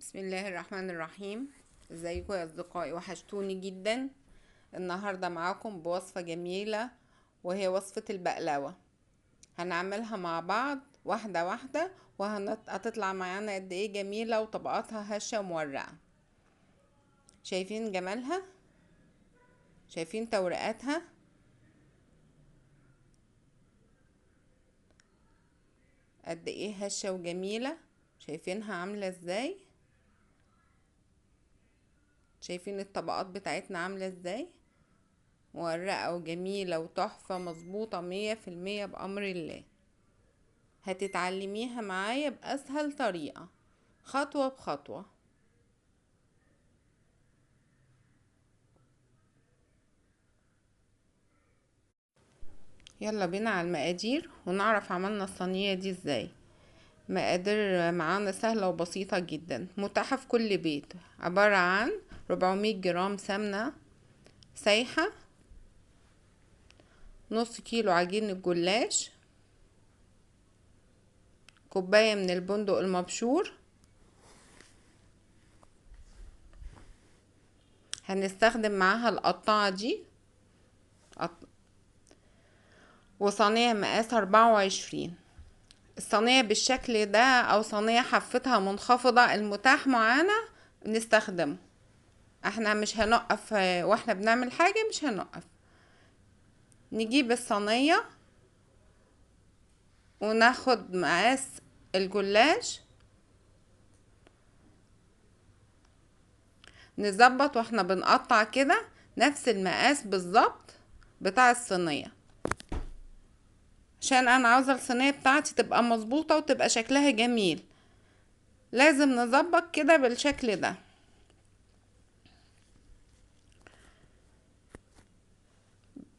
بسم الله الرحمن الرحيم. ازيكم يا اصدقائي؟ وحشتوني جدا. النهارده معاكم بوصفة جميلة، وهي وصفة البقلاوة. هنعملها مع بعض واحدة واحدة، وهتطلع معانا قد ايه جميلة وطبقاتها هشة ومورقة. شايفين جمالها؟ شايفين تورقاتها؟ قد ايه هشة وجميلة. شايفينها عاملة ازاي؟ شايفين الطبقات بتاعتنا عاملة ازاي؟ مورقة وجميلة وتحفة مظبوطة 100% بأمر الله. هتتعلميها معايا بأسهل طريقة، خطوة بخطوة. يلا بينا على المقادير ونعرف عملنا الصينية دي ازاي. مقادير معانا سهلة وبسيطة جدا، متاحة في كل بيت. عبارة عن 400 جرام سمنة سايحة، نص كيلو عجين الجلاش، كوباية من البندق المبشور. هنستخدم معاها القطاعة دي، وصينية مقاس 24. الصينية بالشكل ده او صينية حفتها منخفضة المتاح معانا نستخدمه. احنا مش هنقف واحنا بنعمل حاجة، مش هنقف. نجيب الصينية وناخد مقاس الجلاش، نظبط واحنا بنقطع كده نفس المقاس بالظبط بتاع الصينية، عشان انا عاوزة الصينية بتاعتي تبقى مظبوطة وتبقى شكلها جميل. لازم نظبط كده بالشكل ده.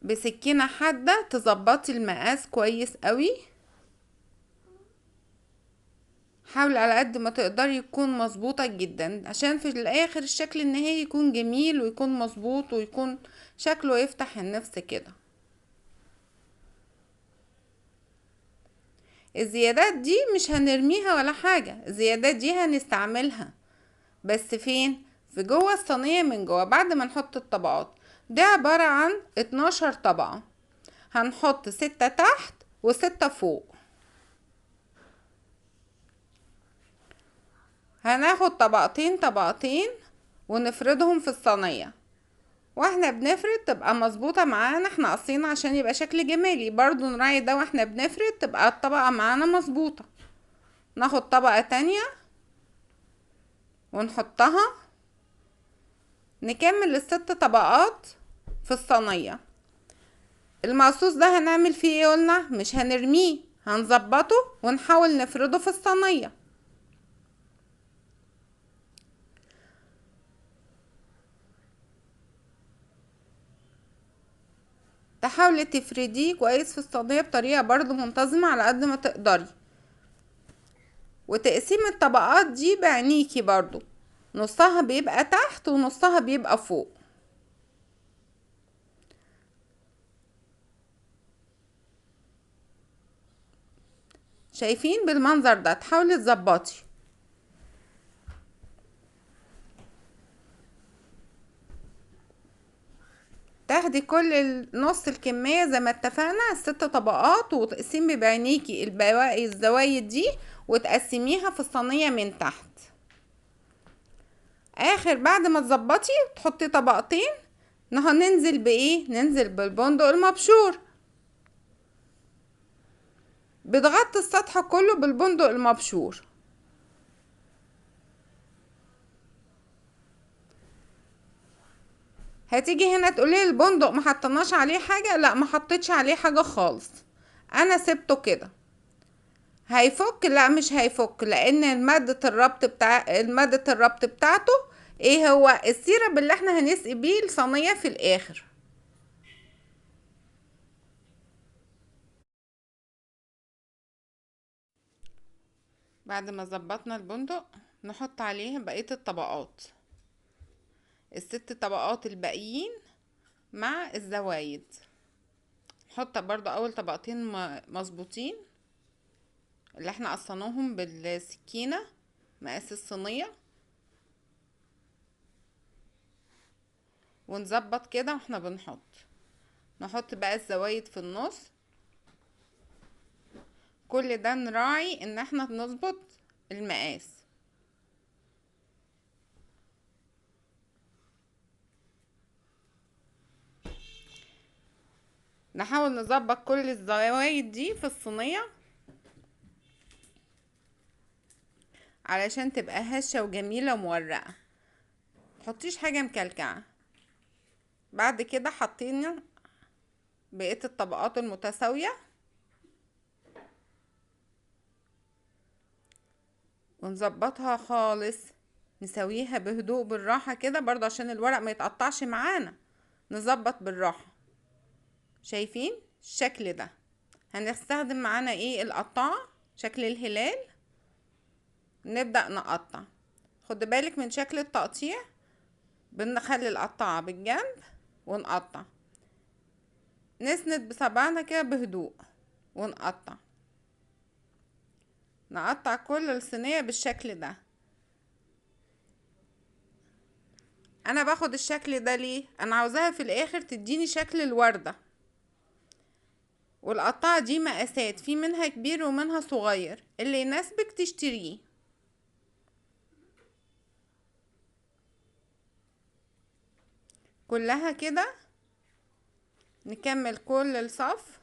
بسكينة حادة تظبطي المقاس كويس قوي. حاول على قد ما تقدري يكون مظبوطة جدا، عشان في الاخر الشكل النهائي يكون جميل ويكون مظبوط ويكون شكله يفتح النفس كده. الزيادات دي مش هنرميها ولا حاجة، الزيادات دي هنستعملها بس فين؟ في جوه الصينية من جوه بعد ما نحط الطبقات. ده عبارة عن 12 طبقة، هنحط 6 تحت و6 فوق. هناخد طبقتين طبقتين ونفردهم في الصينية، واحنا بنفرد تبقى مظبوطة معانا. احنا قصينا عشان يبقى شكل جمالي، برضو نراعي ده واحنا بنفرد تبقى الطبقة معانا مظبوطة. ناخد طبقة تانية ونحطها، نكمل الست طبقات في الصينية. المقصوص ده هنعمل فيه ايه؟ قلنا مش هنرميه، هنظبطه ونحاول نفرده في الصينية. تحاولي تفرديه كويس في الصينية بطريقة برضو منتظمة على قد ما تقدري. وتقسيم الطبقات دي بعينيكي برضو، نصها بيبقى تحت ونصها بيبقى فوق. شايفين بالمنظر ده؟ تحاولي تظبطي. تاخدي كل نص الكمية زي ما اتفقنا، الست طبقات، وتقسمي بعينيكي البواقي الزوايد دي وتقسميها في الصينية من تحت. اخر بعد ما تظبطي تحطي طبقتين، هننزل بايه؟ ننزل بالبندق المبشور. بتغطي السطح كله بالبندق المبشور. هتيجي هنا تقولي البندق ما حطيناش عليه حاجه. لا، ما حطيتش عليه حاجه خالص، انا سبته كده. هيفك؟ لا مش هيفك، لان مادة الربط بتاعته ايه؟ هو السيرب اللي احنا هنسقي بيه الصينيه في الاخر. بعد ما ظبطنا البندق نحط عليه بقيه الطبقات، الست طبقات الباقيين مع الزوايد. نحط برضو اول طبقتين مظبوطين اللي احنا قصناهم بالسكينة مقاس الصينية. ونظبط كده واحنا نحط بقى الزوايد في النص. كل ده نراعي ان احنا نظبط المقاس. نحاول نظبط كل الزوايد دي في الصينية علشان تبقى هشة وجميلة ومورقة، متحطيش حاجة مكلكعة. بعد كده حطينا بقية الطبقات المتساوية ونظبطها خالص، نسويها بهدوء بالراحة كده برضه عشان الورق ما يتقطعش معانا. نظبط بالراحة. شايفين الشكل ده؟ هنستخدم معانا ايه؟ القطاعة، شكل الهلال. نبدأ نقطع. خد بالك من شكل التقطيع، بنخلي القطاعة بالجنب ونقطع، نسند بصبعنا كده بهدوء ونقطع. نقطع كل الصينية بالشكل ده. انا باخد الشكل ده ليه؟ انا عاوزاها في الاخر تديني شكل الوردة. والقطاعة دي مقاسات، في منها كبير ومنها صغير، اللي يناسبك تشتريه. كلها كده. نكمل كل الصف.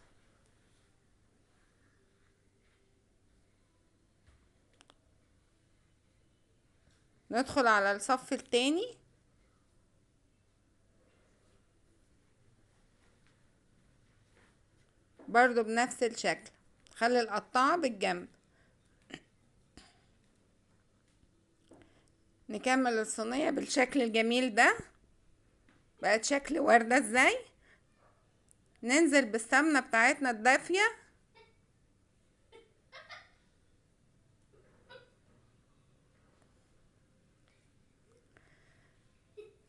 ندخل على الصف التاني. برضو بنفس الشكل، خلي القطاعة بالجنب. نكمل الصينية بالشكل الجميل ده. بقت شكل وردة ازاي؟ ننزل بالسمنة بتاعتنا الدافية.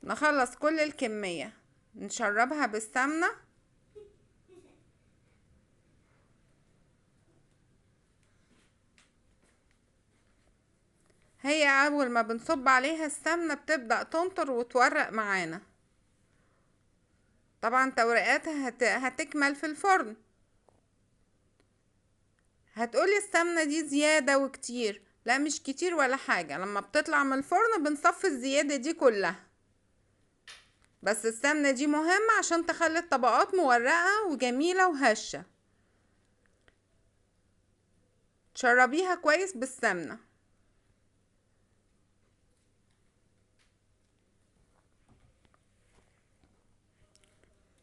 نخلص كل الكمية، نشربها بالسمنة. هي اول ما بنصب عليها السمنة بتبدأ تنطر وتورق معانا. طبعا تورقاتها هتكمل في الفرن. هتقولي السمنة دي زيادة وكتير، لا مش كتير ولا حاجة. لما بتطلع من الفرن بنصفي الزيادة دي كلها، بس السمنة دي مهمة عشان تخلي الطبقات مورقة وجميلة وهشة. تشربيها كويس بالسمنة.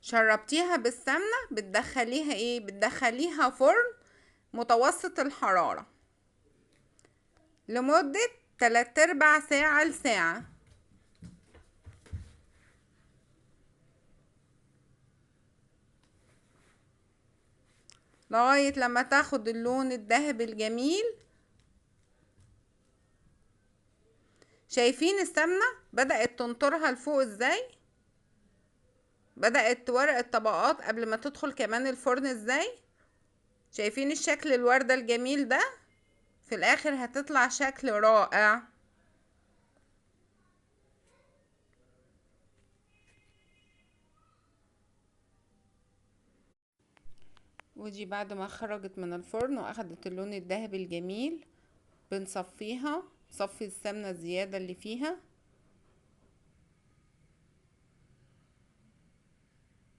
شربتيها بالسمنة بتدخليها ايه؟ بتدخليها فرن متوسط الحرارة لمدة 3/4 ساعة لساعة. لغاية لما تاخد اللون الذهبي الجميل. شايفين السمنة بدأت تنطرها لفوق ازاي؟ بدأت تورق الطبقات قبل ما تدخل كمان الفرن ازاي؟ شايفين الشكل الوردة الجميل ده؟ في الاخر هتطلع شكل رائع. ودي بعد ما خرجت من الفرن واخدت اللون الذهبي الجميل، بنصفيها. صفي السمنة الزيادة اللي فيها،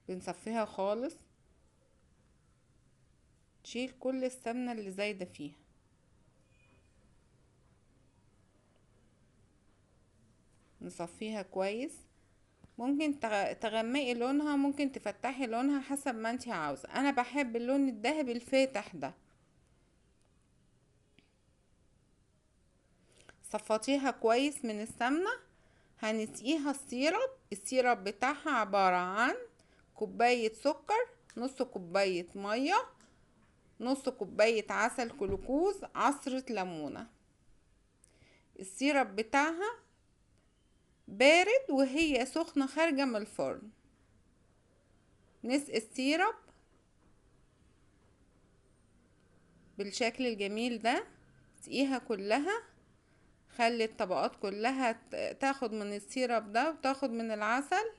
بنصفيها خالص. تشيل كل السمنة اللي زايدة فيها. نصفيها كويس. ممكن تغمقي لونها، ممكن تفتحي لونها حسب ما انتي عاوزة. انا بحب اللون الذهبي الفاتح ده. صفطيها كويس من السمنة. هنسقيها السيرب بتاعها عبارة عن كوباية سكر، نص كوباية مية، نص كوباية عسل كلوكوز، عصرة ليمونة. السيرب بتاعها بارد وهي سخنة خارجة من الفرن. نسقي السيرب بالشكل الجميل ده. سقيها كلها. خلي الطبقات كلها تاخد من السيرب ده وتاخد من العسل.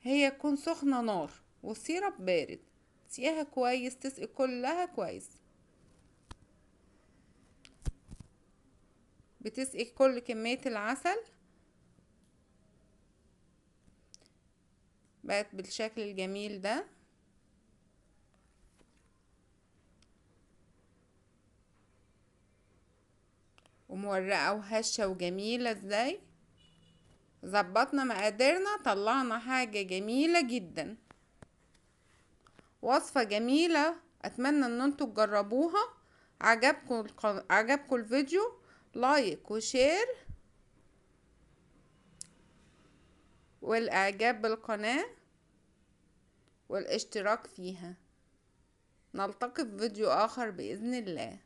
هي تكون سخنة نار والسيرب بارد، تسقيها كويس، تسقي كلها كويس. بتسقي كل كمية العسل بقت بالشكل الجميل ده. ومورقة وهشة وجميلة ازاي. ظبطنا مقاديرنا، طلعنا حاجة جميلة جدا، وصفة جميلة. اتمنى ان انتوا تجربوها. عجبكم الفيديو، لايك وشير والاعجاب بالقناة والاشتراك فيها. نلتقي في فيديو اخر باذن الله.